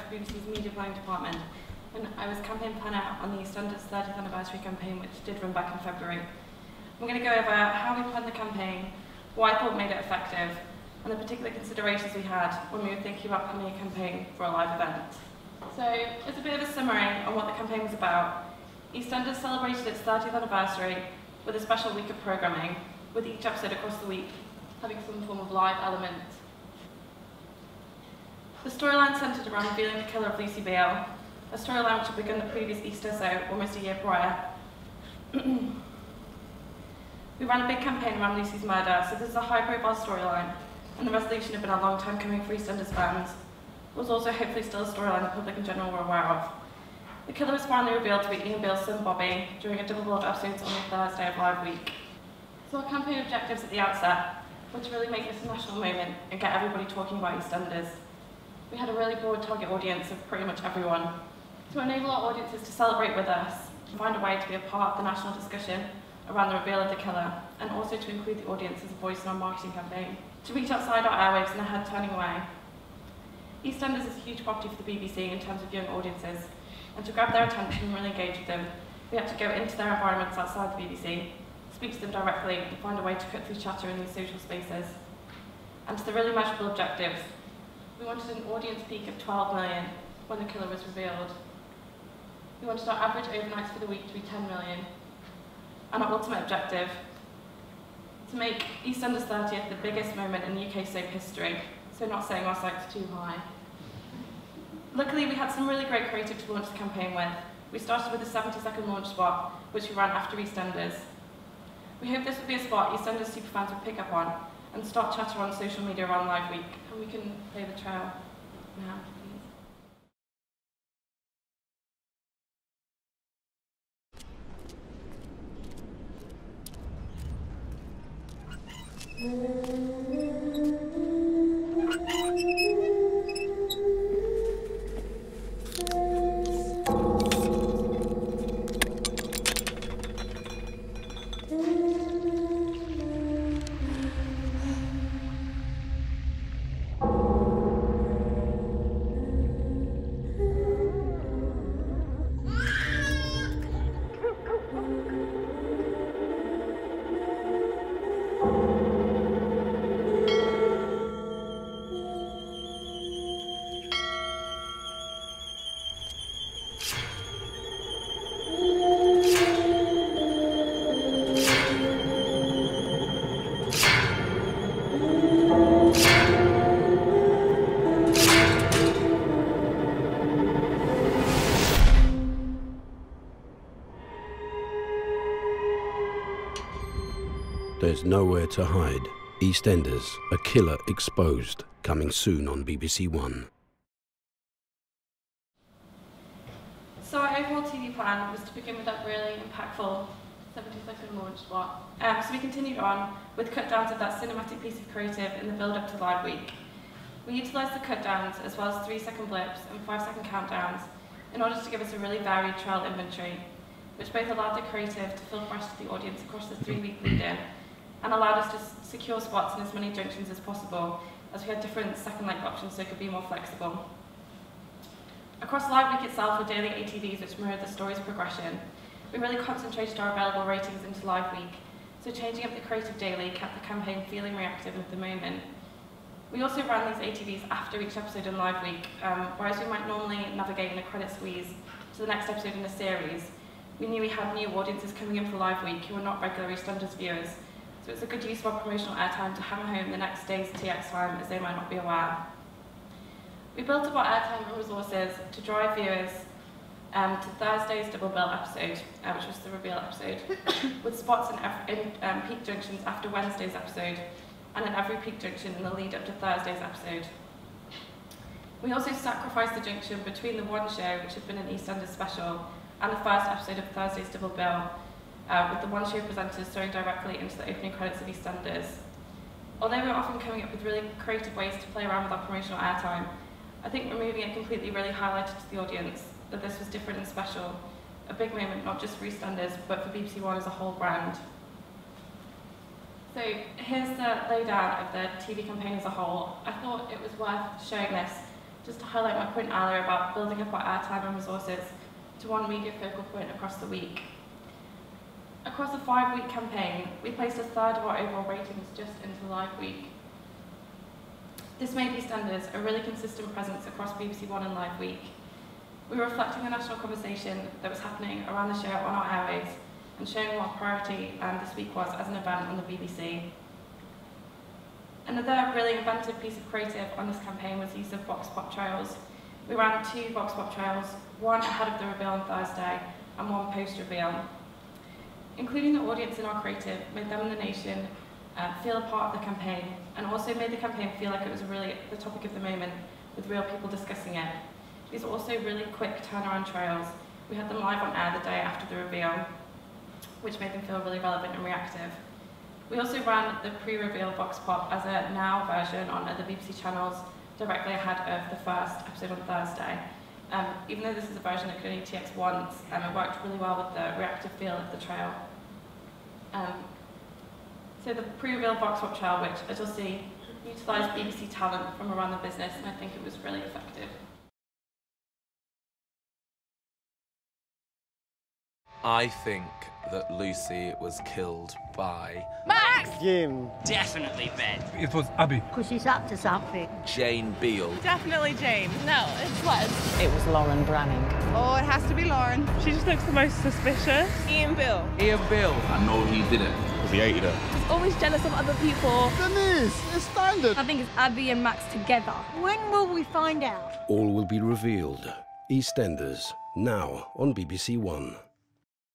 for BBC's media planning department, and I was campaign planner on the Eastenders 30th anniversary campaign, which did run back in February. We're going to go over how we planned the campaign, what I thought made it effective, and the particular considerations we had when we were thinking about planning a campaign for a live event. So, as a bit of a summary on what the campaign was about, Eastenders celebrated its 30th anniversary with a special week of programming, with each episode across the week having some form of live element. The storyline centred around revealing the killer of Lucy Beale, a storyline which had begun the previous Easter, so almost a year prior. We ran a big campaign around Lucy's murder, so this is a high-profile storyline, and the resolution had been a long time coming for Eastenders fans. It was also hopefully still a storyline the public in general were aware of. The killer was finally revealed to be Ian Beale's son Bobby during a double-billed episode on the Thursday of Live Week. So our campaign objectives at the outset were to really make this a national moment and get everybody talking about Eastenders. We had a really broad target audience of pretty much everyone. To enable our audiences to celebrate with us and find a way to be a part of the national discussion around the reveal of the killer, and also to include the audience as a voice in our marketing campaign. To reach outside our airwaves and a head turning away. Eastenders is a huge property for the BBC in terms of young audiences, and to grab their attention and really engage with them, we had to go into their environments outside the BBC, speak to them directly, and find a way to cut through chatter in these social spaces. And to the really measurable objectives, we wanted an audience peak of 12 million when the killer was revealed. We wanted our average overnights for the week to be 10 million. And our ultimate objective, to make Eastenders 30th the biggest moment in UK soap history, so not setting our sights too high. Luckily, we had some really great creative to launch the campaign with. We started with a 70-second launch spot, which we ran after Eastenders. We hope this would be a spot Eastenders superfans would pick up on and start chatter on social media around Live Week. And we can play the trail now, please. There's nowhere to hide. EastEnders, a killer exposed, coming soon on BBC One. So our overall TV plan was to begin with that really impactful 70-second launch spot. So we continued on with cut-downs of that cinematic piece of creative in the build-up to Live Week. We utilised the cut-downs as well as 3-second blips and 5-second countdowns in order to give us a really varied trial inventory, which both allowed the creative to feel fresh to the audience across the 3-week lead-in, and allowed us to secure spots in as many junctions as possible, as we had different second-length options so it could be more flexible. Across Live Week itself were daily ATVs which mirrored the story's progression. We really concentrated our available ratings into Live Week, so changing up the creative daily kept the campaign feeling reactive at the moment. We also ran these ATVs after each episode in Live Week, whereas we might normally navigate in a credit squeeze to the next episode in a series. We knew we had new audiences coming in for Live Week who were not regular EastEnders viewers, so it's a good use of our promotional airtime to hammer home the next day's TX time, as they might not be aware. We built up our airtime and resources to drive viewers to Thursday's double bill episode, which was the reveal episode, with spots in peak junctions after Wednesday's episode, and in every peak junction in the lead up to Thursday's episode. We also sacrificed the junction between the one show, which had been an EastEnders special, and the first episode of Thursday's double bill, with the one show presenters throwing directly into the opening credits of EastEnders. Although we were often coming up with really creative ways to play around with our promotional airtime, I think removing it completely really highlighted to the audience that this was different and special, a big moment not just for EastEnders, but for BBC One as a whole brand. So here's the laydown of the TV campaign as a whole. I thought it was worth showing this just to highlight my point earlier about building up our airtime and resources to one media focal point across the week. Across a 5-week campaign, we placed a third of our overall ratings just into Live Week. This made Eastenders a really consistent presence across BBC One and Live Week. We were reflecting the national conversation that was happening around the show on our airwaves and showing what our priority this week was as an event on the BBC. Another really inventive piece of creative on this campaign was the use of vox pop trails. We ran 2 vox pop trails, one ahead of the reveal on Thursday and one post-reveal. Including the audience in our creative made them and the nation feel a part of the campaign, and also made the campaign feel like it was really the topic of the moment, with real people discussing it. These are also really quick turnaround trails. We had them live on air the day after the reveal, which made them feel really relevant and reactive. We also ran the pre-reveal vox pop as a now version on other BBC channels directly ahead of the first episode on Thursday. Even though this is a version that could only TX once, it worked really well with the reactive feel of the trail. So the pre-reveal vox pop trail, which, as you'll see, utilised BBC talent from around the business, and I think it was really effective. I think that Lucy was killed by Max! Jim. Definitely Ben. It was Abby. Because she's up to something. Jane Beale. Definitely Jane. No, it's Les. It was Lauren Branning. Oh, it has to be Lauren. She just looks the most suspicious. Ian Bill. Ian Bill. I know he did it. Because he hated her. She's always jealous of other people. Denise, it's standard. I think it's Abby and Max together. When will we find out? All will be revealed. EastEnders, now on BBC One.